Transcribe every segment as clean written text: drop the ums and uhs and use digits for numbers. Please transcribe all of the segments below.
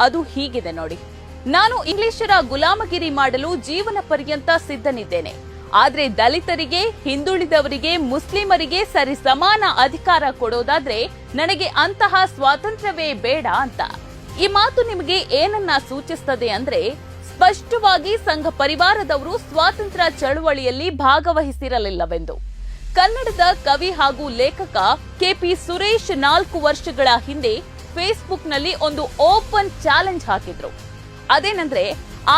ಅದು ಹೀಗಿದೆ ನೋಡಿ. ನಾನು ಇಂಗ್ಲಿಷರ ಗುಲಾಮಗಿರಿ ಮಾಡಲು ಜೀವನ ಪರ್ಯಂತ ಸಿದ್ಧನಿದ್ದೇನೆ. ಆದ್ರೆ ದಲಿತರಿಗೆ, ಹಿಂದುಳಿದವರಿಗೆ, ಮುಸ್ಲಿಮರಿಗೆ ಸರಿ ಸಮಾನ ಅಧಿಕಾರ ಕೊಡೋದಾದ್ರೆ ನನಗೆ ಅಂತಹ ಸ್ವಾತಂತ್ರ್ಯವೇ ಬೇಡ ಅಂತ. ಈ ಮಾತು ನಿಮಗೆ ಏನನ್ನ ಸೂಚಿಸುತ್ತದೆ ಅಂದ್ರೆ, ಸ್ಪಷ್ಟವಾಗಿ ಸಂಘ ಪರಿವಾರದವರು ಸ್ವಾತಂತ್ರ್ಯ ಚಳುವಳಿಯಲ್ಲಿ ಭಾಗವಹಿಸಿರಲಿಲ್ಲವೆಂದು. ಕನ್ನಡದ ಕವಿ ಹಾಗೂ ಲೇಖಕ ಕೆಪಿ ಸುರೇಶ್ 4 ವರ್ಷಗಳ ಹಿಂದೆ ಫೇಸ್ಬುಕ್ನಲ್ಲಿ ಒಂದು ಓಪನ್ ಚಾಲೆಂಜ್ ಹಾಕಿದ್ರು. ಅದೇನಂದ್ರೆ,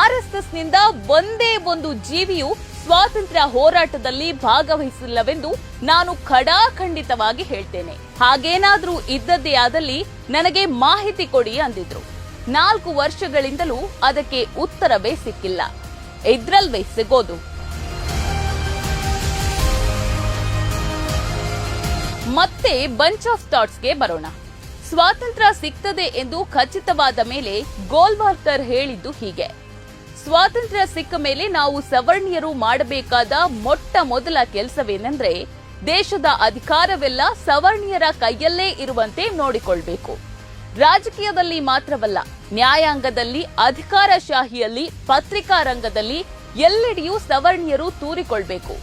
ಆರ್ಎಸ್ಎಸ್ನಿಂದ ಒಂದೇ ಒಂದು ಜೀವಿಯು ಸ್ವಾತಂತ್ರ್ಯ ಹೋರಾಟದಲ್ಲಿ ಭಾಗವಹಿಸಿಲ್ಲವೆಂದು ನಾನು ಖಡಾಖಂಡಿತವಾಗಿ ಹೇಳ್ತೇನೆ. ಹಾಗೇನಾದ್ರೂ ಇದ್ದದ್ದೇ ಆದಲ್ಲಿ ನನಗೆ ಮಾಹಿತಿ ಕೊಡಿ ಅಂದಿದ್ರು. 4 ವರ್ಷಗಳಿಂದಲೂ ಅದಕ್ಕೆ ಉತ್ತರವೇ ಸಿಕ್ಕಿಲ್ಲ. ಇದ್ರಲ್ವೇ ಸಿಗೋದು. ಮತ್ತೆ ಬಂಚ್ ಆಫ್ ಥಾಟ್ಸ್ಗೆ ಬರೋಣ. ಸ್ವಾತಂತ್ರ್ಯ ಸಿಗ್ತದೆ ಎಂದು ಖಚಿತವಾದ ಮೇಲೆ ಗೋಲ್ವಾಲ್ಕರ್ ಹೇಳಿದ್ದು ಹೀಗೆ: ಸ್ವಾತಂತ್ರ್ಯ ಸಿಕ್ಕ ಮೇಲೆ ನಾವು ಸವರ್ಣೀಯರು ಮಾಡಬೇಕಾದ ಮೊಟ್ಟ ಮೊದಲ ಕೆಲಸವೇನೆಂದ್ರೆ, ದೇಶದ ಅಧಿಕಾರವೆಲ್ಲ ಸವರ್ಣೀಯರ ಕೈಯಲ್ಲೇ ಇರುವಂತೆ ನೋಡಿಕೊಳ್ಬೇಕು. ರಾಜಕೀಯದಲ್ಲಿ ಮಾತ್ರವಲ್ಲ, ನ್ಯಾಯಾಂಗದಲ್ಲಿ, ಅಧಿಕಾರಶಾಹಿಯಲ್ಲಿ, ಪತ್ರಿಕಾ ರಂಗದಲ್ಲಿ ಎಲ್ಲೆಡೆಯೂ ಸವರ್ಣೀಯರು ತೂರಿಕೊಳ್ಬೇಕು.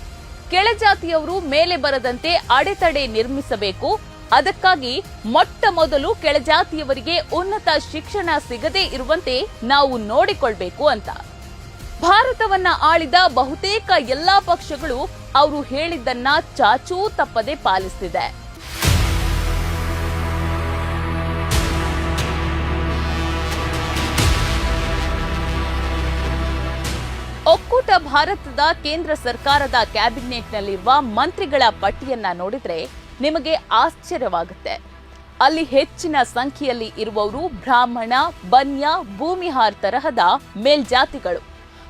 ಕೆಳಜಾತಿಯವರು ಮೇಲೆ ಬರದಂತೆ ಅಡೆತಡೆ ನಿರ್ಮಿಸಬೇಕು. ಅದಕ್ಕಾಗಿ ಮೊಟ್ಟ ಮೊದಲು ಕೆಳಜಾತಿಯವರಿಗೆ ಉನ್ನತ ಶಿಕ್ಷಣ ಸಿಗದೇ ಇರುವಂತೆ ನಾವು ನೋಡಿಕೊಳ್ಬೇಕು ಅಂತ. ಭಾರತವನ್ನ ಆಳಿದ ಬಹುತೇಕ ಎಲ್ಲಾ ಪಕ್ಷಗಳು ಅವರು ಹೇಳಿದ್ದನ್ನ ಚಾಚೂ ತಪ್ಪದೆ ಪಾಲಿಸುತ್ತಿದೆ. ಒಕ್ಕೂಟ ಭಾರತದ ಕೇಂದ್ರ ಸರ್ಕಾರದ ಕ್ಯಾಬಿನೆಟ್ನಲ್ಲಿರುವ ಮಂತ್ರಿಗಳ ಪಟ್ಟಿಯನ್ನ ನೋಡಿದ್ರೆ ನಿಮಗೆ ಆಶ್ಚರ್ಯವಾಗುತ್ತೆ. ಅಲ್ಲಿ ಹೆಚ್ಚಿನ ಸಂಖ್ಯೆಯಲ್ಲಿ ಇರುವವರು ಬ್ರಾಹ್ಮಣ, ಬನ್ಯ, ಭೂಮಿಹಾರ್ ತರಹದ ಮೇಲ್ಜಾತಿಗಳು.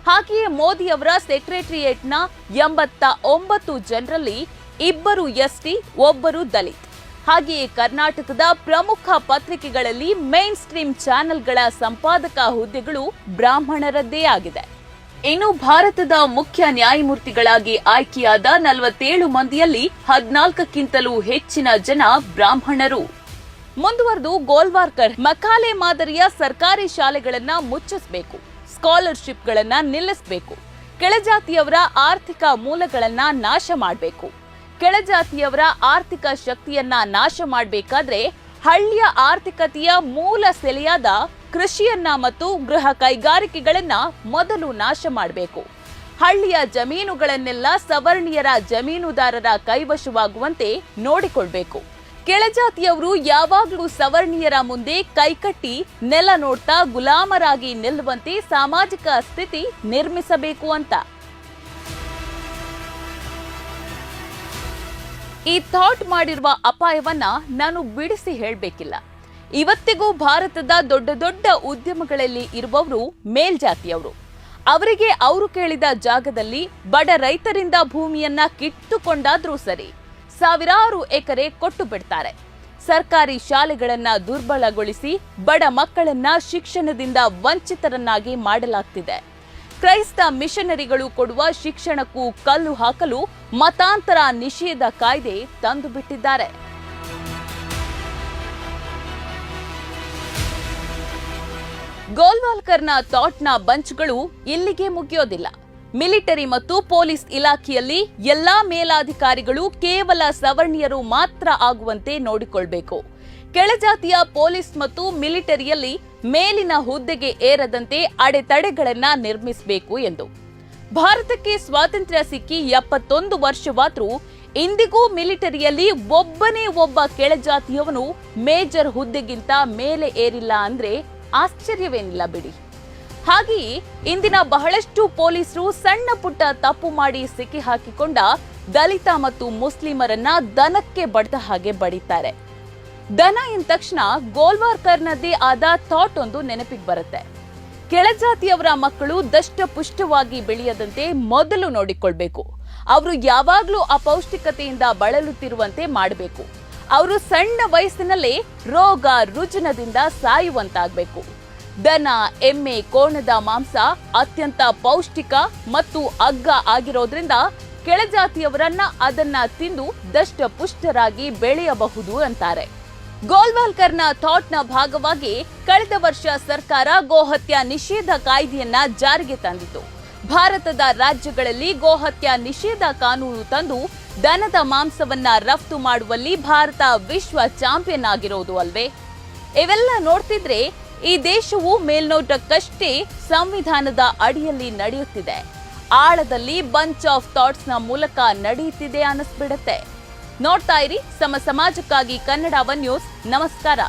ಹಾಗೆಯೇ ಮೋದಿಯವರ ಸೆಕ್ರೆಟರಿಯೇಟ್ನ 89 ಜನರಲ್ಲಿ 2 ಎಸ್ಟಿ, 1 ದಲಿತ್. ಹಾಗೆಯೇ ಕರ್ನಾಟಕದ ಪ್ರಮುಖ ಪತ್ರಿಕೆಗಳಲ್ಲಿ ಮೇನ್ ಸ್ಟ್ರೀಮ್ ಚಾನೆಲ್ಗಳ ಸಂಪಾದಕ ಹುದ್ದೆಗಳು ಬ್ರಾಹ್ಮಣರದ್ದೇ ಆಗಿದೆ. ಇನ್ನು ಭಾರತದ ಮುಖ್ಯ ನ್ಯಾಯಮೂರ್ತಿಗಳಾಗಿ ಆಯ್ಕೆಯಾದ 47 ಮಂದಿಯಲ್ಲಿ 14ಕ್ಕಿಂತಲೂ ಹೆಚ್ಚಿನ ಜನ ಬ್ರಾಹ್ಮಣರು. ಮುಂದುವರೆದು ಗೋಲ್ವಾಲ್ಕರ್ ಮಕಾಲೆ ಮಾದರಿಯ ಸರ್ಕಾರಿ ಶಾಲೆಗಳನ್ನ ಮುಚ್ಚಿಸಬೇಕು, ಸ್ಕಾಲರ್ಶಿಪ್ಗಳನ್ನ ನಿಲ್ಲಿಸಬೇಕು, ಕೆಳಜಾತಿಯವರ ಆರ್ಥಿಕ ಮೂಲಗಳನ್ನ ನಾಶ ಮಾಡಬೇಕು. ಕೆಳಜಾತಿಯವರ ಆರ್ಥಿಕ ಶಕ್ತಿಯನ್ನ ನಾಶ ಮಾಡಬೇಕಾದ್ರೆ ಹಳ್ಳಿಯ ಆರ್ಥಿಕತೆಯ ಮೂಲ ಸೆಲೆಯಾದ ಕೃಷಿಯನ್ನ ಮತ್ತು ಗೃಹ ಕೈಗಾರಿಕೆಗಳನ್ನ ಮೊದಲು ನಾಶ ಮಾಡಬೇಕು. ಹಳ್ಳಿಯ ಜಮೀನುಗಳನ್ನೆಲ್ಲ ಸವರ್ಣೀಯರ ಜಮೀನುದಾರರ ಕೈವಶವಾಗುವಂತೆ ನೋಡಿಕೊಳ್ಬೇಕು. ಕೆಳಜಾತಿಯವರು ಯಾವಾಗಲೂ ಸವರ್ಣೀಯರ ಮುಂದೆ ಕೈಕಟ್ಟಿ ನೆಲ ನೋಡ್ತಾ ಗುಲಾಮರಾಗಿ ನಿಲ್ಲುವಂತೆ ಸಾಮಾಜಿಕ ಸ್ಥಿತಿ ನಿರ್ಮಿಸಬೇಕು ಅಂತ. ಈ ಥಾಟ್ ಮಾಡಿರುವ ಅಪಾಯವನ್ನ ನಾನು ಬಿಡಿಸಿ ಹೇಳಬೇಕಿಲ್ಲ. ಇವತ್ತಿಗೂ ಭಾರತದ ದೊಡ್ಡ ದೊಡ್ಡ ಉದ್ಯಮಗಳಲ್ಲಿ ಇರುವವರು ಮೇಲ್ಜಾತಿಯವರು. ಅವರಿಗೆ ಅವರು ಕೇಳಿದ ಜಾಗದಲ್ಲಿ ಬಡ ರೈತರಿಂದ ಭೂಮಿಯನ್ನ ಕಿತ್ತುಕೊಂಡಾದ್ರೂ ಸರಿ, ಸಾವಿರಾರು ಎಕರೆ ಕೊಟ್ಟು ಬಿಡ್ತಾರೆ. ಸರ್ಕಾರಿ ಶಾಲೆಗಳನ್ನ ದುರ್ಬಲಗೊಳಿಸಿ ಬಡ ಮಕ್ಕಳನ್ನ ಶಿಕ್ಷಣದಿಂದ ವಂಚಿತರನ್ನಾಗಿ ಮಾಡಲಾಗ್ತಿದೆ. ಕ್ರೈಸ್ತ ಮಿಷನರಿಗಳು ಕೊಡುವ ಶಿಕ್ಷಣಕ್ಕೂ ಕಲ್ಲು ಹಾಕಲು ಮತಾಂತರ ನಿಷೇಧ ಕಾಯ್ದೆ ತಂದು ಬಿಟ್ಟಿದ್ದಾರೆ. ಗೋಲ್ವಾಲ್ಕರ್ನ ಥಾಟ್ನ ಬಂಚ್ಗಳು ಇಲ್ಲಿಗೆ ಮುಗಿಯೋದಿಲ್ಲ. ಮಿಲಿಟರಿ ಮತ್ತು ಪೊಲೀಸ್ ಇಲಾಖೆಯಲ್ಲಿ ಎಲ್ಲಾ ಮೇಲಾಧಿಕಾರಿಗಳು ಕೇವಲ ಸವರ್ಣೀಯರು ಮಾತ್ರ ಆಗುವಂತೆ ನೋಡಿಕೊಳ್ಬೇಕು. ಕೆಳಜಾತಿಯ ಪೊಲೀಸ್ ಮತ್ತು ಮಿಲಿಟರಿಯಲ್ಲಿ ಮೇಲಿನ ಹುದ್ದೆಗೆ ಏರದಂತೆ ಅಡೆತಡೆಗಳನ್ನ ನಿರ್ಮಿಸಬೇಕು ಎಂದು. ಭಾರತಕ್ಕೆ ಸ್ವಾತಂತ್ರ್ಯ ಸಿಕ್ಕಿ 71 ವರ್ಷವಾದ್ರೂ ಇಂದಿಗೂ ಮಿಲಿಟರಿಯಲ್ಲಿ ಒಬ್ಬನೇ ಒಬ್ಬ ಕೆಳಜಾತಿಯವನು ಮೇಜರ್ ಹುದ್ದೆಗಿಂತ ಮೇಲೆ ಏರಿಲ್ಲ ಅಂದ್ರೆ ಆಶ್ಚರ್ಯವೇನಿಲ್ಲ ಬಿಡಿ. ಹಾಗೆಯೇ ಇಂದಿನ ಬಹಳಷ್ಟು ಪೊಲೀಸರು ಸಣ್ಣ ಪುಟ್ಟ ತಪ್ಪು ಮಾಡಿ ಸಿಕ್ಕಿ ಹಾಕಿಕೊಂಡ ದಲಿತ ಮತ್ತು ಮುಸ್ಲಿಮರನ್ನ ದನಕ್ಕೆ ಬಡ್ದ ಹಾಗೆ ಬಡಿತಾರೆ. ದನ ಎಂದ ತಕ್ಷಣ ಗೋಲ್ವಾಲ್ಕರ್ನದ್ದೇ ಆದ ಥಾಟ್ ಒಂದು ನೆನಪಿಗೆ ಬರುತ್ತೆ. ಕೆಳಜಾತಿಯವರ ಮಕ್ಕಳು ದಷ್ಟಪುಷ್ಟವಾಗಿ ಬೆಳೆಯದಂತೆ ಮೊದಲು ನೋಡಿಕೊಳ್ಬೇಕು. ಅವರು ಯಾವಾಗ್ಲೂ ಅಪೌಷ್ಟಿಕತೆಯಿಂದ ಬಳಲುತ್ತಿರುವಂತೆ ಮಾಡಬೇಕು. ಅವರು ಸಣ್ಣ ವಯಸ್ಸಿನಲ್ಲೇ ರೋಗ ರುಜಿನದಿಂದ ಸಾಯುವಂತಾಗಬೇಕು. ದನ, ಎಮ್ಮೆ, ಕೋಣದ ಮಾಂಸ ಅತ್ಯಂತ ಪೌಷ್ಟಿಕ ಮತ್ತು ಅಗ್ಗ ಆಗಿರೋದ್ರಿಂದ ಕೆಳಜಾತಿಯವರನ್ನ ಅದನ್ನ ತಿಂದು ದಷ್ಟಪುಷ್ಟರಾಗಿ ಬೆಳೆಯಬಹುದು ಅಂತಾರೆ. ಗೋಲ್ವಾಲ್ಕರ್ನ ಥಾಟ್ನ ಭಾಗವಾಗಿ ಕಳೆದ ವರ್ಷ ಸರ್ಕಾರ ಗೋಹತ್ಯೆ ನಿಷೇಧ ಕಾಯ್ದೆಯನ್ನ ಜಾರಿಗೆ ತಂದಿತು. ಭಾರತದ ರಾಜ್ಯಗಳಲ್ಲಿ ಗೋಹತ್ಯೆ ನಿಷೇಧ ಕಾನೂನು ತಂದು ದನದ ಮಾಂಸವನ್ನ ರಫ್ತು ಮಾಡುವಲ್ಲಿ ಭಾರತ ವಿಶ್ವ ಚಾಂಪಿಯನ್ ಆಗಿರೋದು ಅಲ್ವೇ? ಇವೆಲ್ಲ ನೋಡ್ತಿದ್ರೆ ಈ ದೇಶವು ಮೇಲ್ನೋಟಕ್ಕಷ್ಟೇ ಸಂವಿಧಾನದ ಅಡಿಯಲ್ಲಿ ನಡೆಯುತ್ತಿದೆ, ಆಳದಲ್ಲಿ ಬಂಚ್ ಆಫ್ ಥಾಟ್ಸ್ ನ ಮೂಲಕ ನಡೆಯುತ್ತಿದೆ ಅನಿಸ್ಬಿಡತ್ತೆ. ನೋಡ್ತಾ ಇರಿ ಸಮ ಸಮಾಜಕ್ಕಾಗಿ ಕನ್ನಡ ಒನ್ ನ್ಯೂಸ್. ನಮಸ್ಕಾರ.